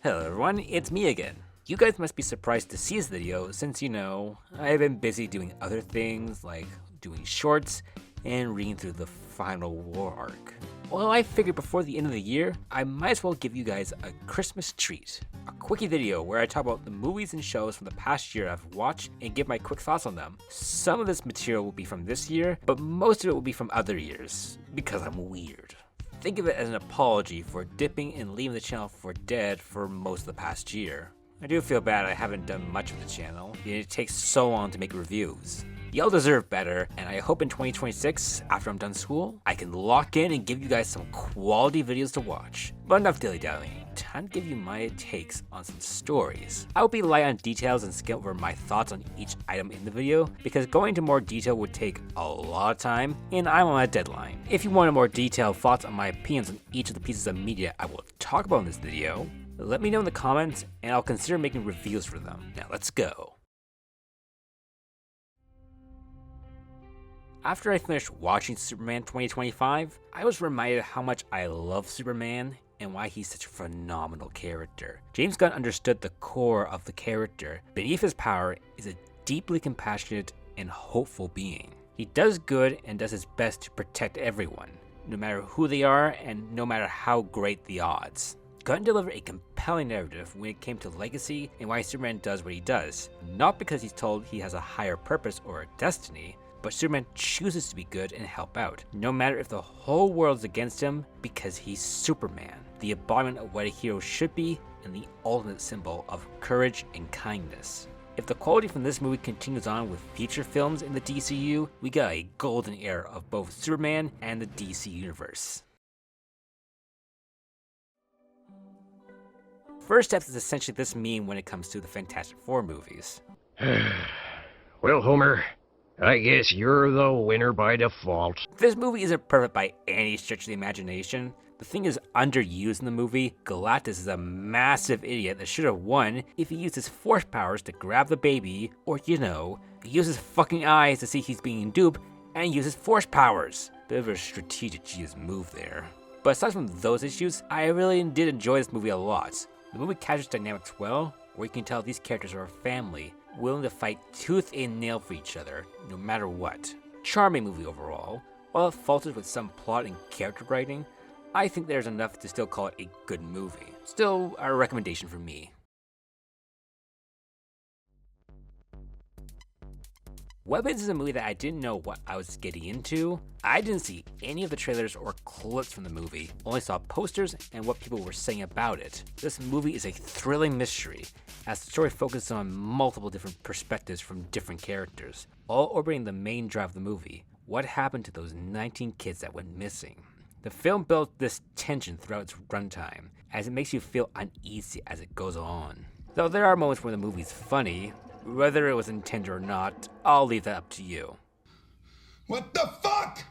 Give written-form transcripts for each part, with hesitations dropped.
Hello everyone, it's me again. You guys must be surprised to see this video since, I've been busy doing other things like doing shorts and reading through the final war arc. Well, I figured before the end of the year, I might as well give you guys a Christmas treat. A quickie video where I talk about the movies and shows from the past year I've watched and give my quick thoughts on them. Some of this material will be from this year, but most of it will be from other years, because I'm weird. Think of it as an apology for dipping and leaving the channel for dead for most of the past year. I do feel bad I haven't done much of the channel, and it takes so long to make reviews. Y'all deserve better, and I hope in 2026, after I'm done school, I can lock in and give you guys some quality videos to watch. But enough dilly-dallying, time to give you my takes on some stories. I will be light on details and skip over my thoughts on each item in the video, because going into more detail would take a lot of time, and I'm on a deadline. If you want more detailed thoughts on my opinions on each of the pieces of media I will talk about in this video, let me know in the comments, and I'll consider making reviews for them. Now let's go. After I finished watching Superman 2025, I was reminded how much I love Superman and why he's such a phenomenal character. James Gunn understood the core of the character. Beneath his power is a deeply compassionate and hopeful being. He does good and does his best to protect everyone, no matter who they are and no matter how great the odds. Gunn delivered a compelling narrative when it came to legacy and why Superman does what he does, not because he's told he has a higher purpose or a destiny, but Superman chooses to be good and help out, no matter if the whole world's against him, because he's Superman, the embodiment of what a hero should be and the ultimate symbol of courage and kindness. If the quality from this movie continues on with future films in the DCU, we got a golden era of both Superman and the DC Universe. First Steps is essentially this meme when it comes to the Fantastic Four movies. Well, Homer, I guess you're the winner by default. This movie isn't perfect by any stretch of the imagination. The thing is underused in the movie. Galactus is a massive idiot that should have won if he used his force powers to grab the baby, or use his fucking eyes to see he's being duped and use his force powers. Bit of a strategic genius move there. But aside from those issues, I really did enjoy this movie a lot. The movie captures dynamics well, where you can tell these characters are a family, willing to fight tooth and nail for each other, no matter what. Charming movie overall. While it falters with some plot and character writing, I think there's enough to still call it a good movie. Still a recommendation from me. Weapons is a movie that I didn't know what I was getting into. I didn't see any of the trailers or clips from the movie, only saw posters and what people were saying about it. This movie is a thrilling mystery, as the story focuses on multiple different perspectives from different characters, all orbiting the main drive of the movie. What happened to those 19 kids that went missing? The film builds this tension throughout its runtime, as it makes you feel uneasy as it goes on. Though there are moments where the movie's funny, whether it was intended or not, I'll leave that up to you. What the fuck?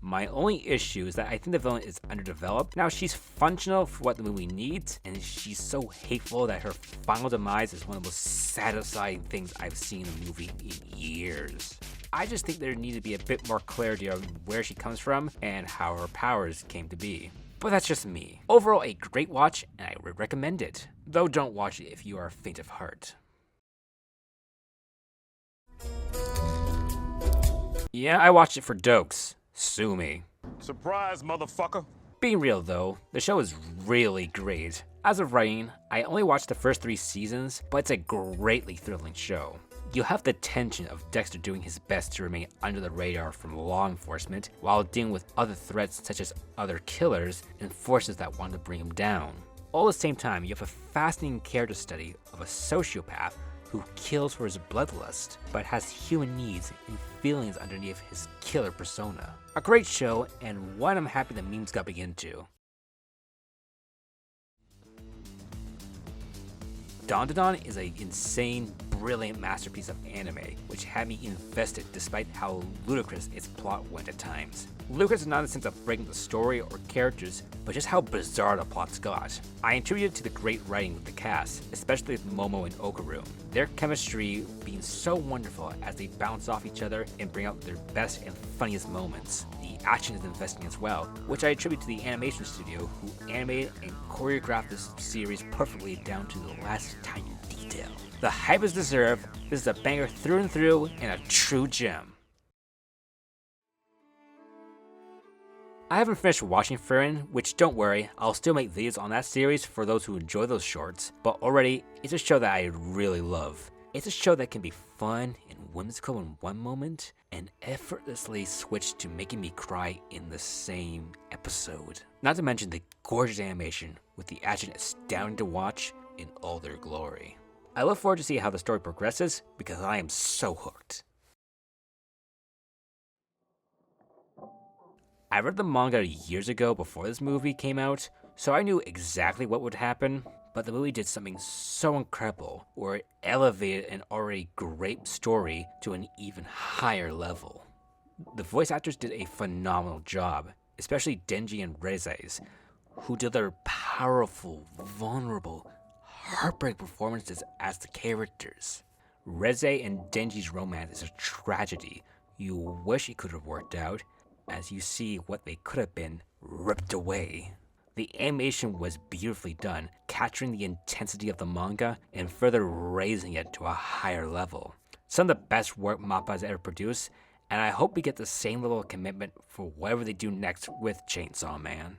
My only issue is that I think the villain is underdeveloped. Now, she's functional for what the movie needs, and she's so hateful that her final demise is one of the most satisfying things I've seen in a movie in years. I just think there needs to be a bit more clarity on where she comes from and how her powers came to be. But that's just me. Overall, a great watch, and I would recommend it. Though don't watch it if you are faint of heart. Yeah, I watched it for dokes. Sue me. Surprise, motherfucker. Being real though, the show is really great. As of writing, I only watched the first 3 seasons, but it's a greatly thrilling show. You have the tension of Dexter doing his best to remain under the radar from law enforcement while dealing with other threats such as other killers and forces that want to bring him down. All at the same time, you have a fascinating character study of a sociopath who kills for his bloodlust, but has human needs and feelings underneath his killer persona. A great show, and one I'm happy the memes got big into. Dandadan is an insane, brilliant masterpiece of anime, which had me invested despite how ludicrous its plot went at times. Ludicrous is not in the sense of breaking the story or characters, but just how bizarre the plots got. I attribute it to the great writing with the cast, especially with Momo and Okaru. Their chemistry being so wonderful as they bounce off each other and bring out their best and funniest moments. The action is investing as well, which I attribute to the animation studio who animated and choreographed this series perfectly down to the last tiny detail. The hype is deserved, this is a banger through and through and a true gem. I haven't finished watching Frieren, which don't worry, I'll still make videos on that series for those who enjoy those shorts, but already, it's a show that I really love. It's a show that can be fun and whimsical in one moment, and effortlessly switch to making me cry in the same episode. Not to mention the gorgeous animation, with the action astounding to watch in all their glory. I look forward to see how the story progresses, because I am so hooked. I read the manga years ago before this movie came out, so I knew exactly what would happen, but the movie did something so incredible, where it elevated an already great story to an even higher level. The voice actors did a phenomenal job, especially Denji and Reze's, who did their powerful, vulnerable, heartbreaking performances as the characters. Reze and Denji's romance is a tragedy. You wish it could have worked out, as you see what they could have been ripped away. The animation was beautifully done, capturing the intensity of the manga and further raising it to a higher level. Some of the best work MAPPA has ever produced, and I hope we get the same level of commitment for whatever they do next with Chainsaw Man.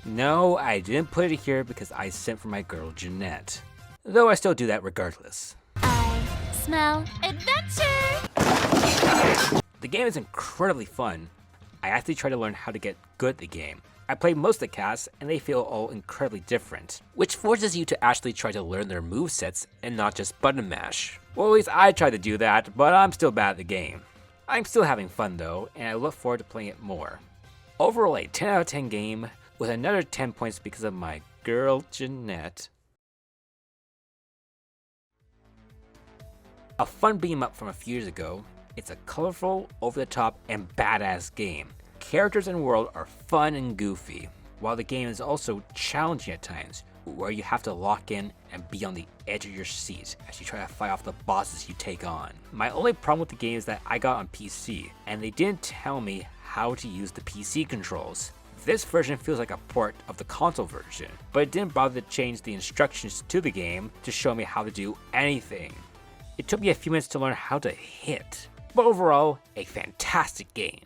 No, I didn't put it here because I sent for my girl Jeanette, though I still do that regardless. I smell adventure! The game is incredibly fun. I actually tried to learn how to get good at the game. I played most of the casts, and they feel all incredibly different, which forces you to actually try to learn their movesets and not just button mash. Well, at least I tried to do that, but I'm still bad at the game. I'm still having fun though, and I look forward to playing it more. Overall, a 10 out of 10 game, with another 10 points because of my girl Jeanette. A fun beam up from a few years ago, it's a colorful, over-the-top, and badass game. Characters and world are fun and goofy, while the game is also challenging at times, where you have to lock in and be on the edge of your seat as you try to fight off the bosses you take on. My only problem with the game is that I got on PC, and they didn't tell me how to use the PC controls. This version feels like a port of the console version, but it didn't bother to change the instructions to the game to show me how to do anything. It took me a few minutes to learn how to hit, but overall, a fantastic game.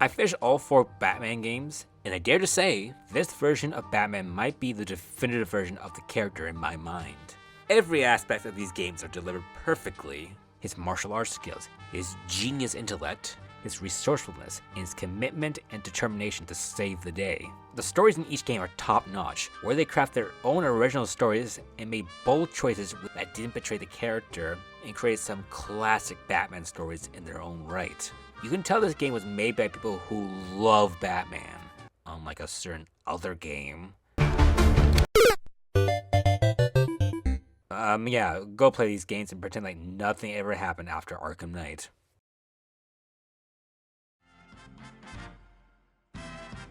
I finished all 4 Batman games, and I dare to say, this version of Batman might be the definitive version of the character in my mind. Every aspect of these games are delivered perfectly. His martial arts skills, his genius intellect, his resourcefulness, and his commitment and determination to save the day. The stories in each game are top-notch, where they craft their own original stories and made bold choices that didn't betray the character and created some classic Batman stories in their own right. You can tell this game was made by people who love Batman, unlike a certain other game. Yeah, go play these games and pretend like nothing ever happened after Arkham Knight.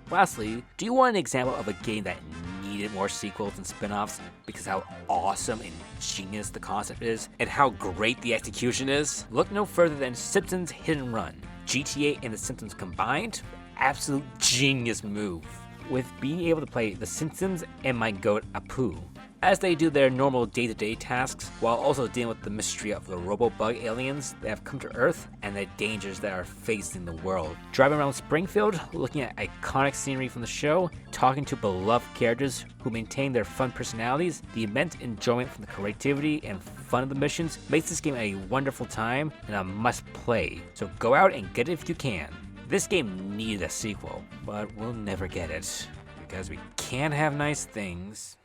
Lastly, do you want an example of a game that needed more sequels and spin-offs because how awesome and genius the concept is, and how great the execution is? Look no further than Simpsons Hit and Run. GTA and The Simpsons combined? Absolute genius move. With being able to play The Simpsons and my goat Apu, as they do their normal day-to-day tasks, while also dealing with the mystery of the robo-bug aliens that have come to Earth and the dangers that are facing the world. Driving around Springfield, looking at iconic scenery from the show, talking to beloved characters who maintain their fun personalities, the immense enjoyment from the creativity and fun of the missions makes this game a wonderful time and a must-play, so go out and get it if you can. This game needed a sequel, but we'll never get it, because we can't have nice things.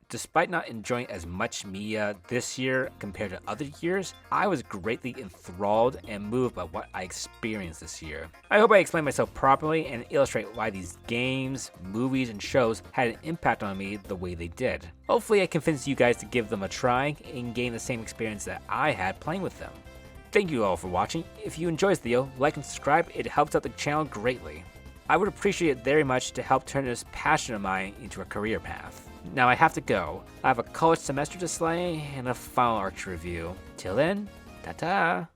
Despite not enjoying as much media this year compared to other years, I was greatly enthralled and moved by what I experienced this year. I hope I explained myself properly and illustrate why these games, movies, and shows had an impact on me the way they did. Hopefully I convinced you guys to give them a try and gain the same experience that I had playing with them. Thank you all for watching. If you enjoyed this video, like and subscribe, it helps out the channel greatly. I would appreciate it very much to help turn this passion of mine into a career path. Now I have to go. I have a college semester to slay and a final arc to review. Till then, ta-ta!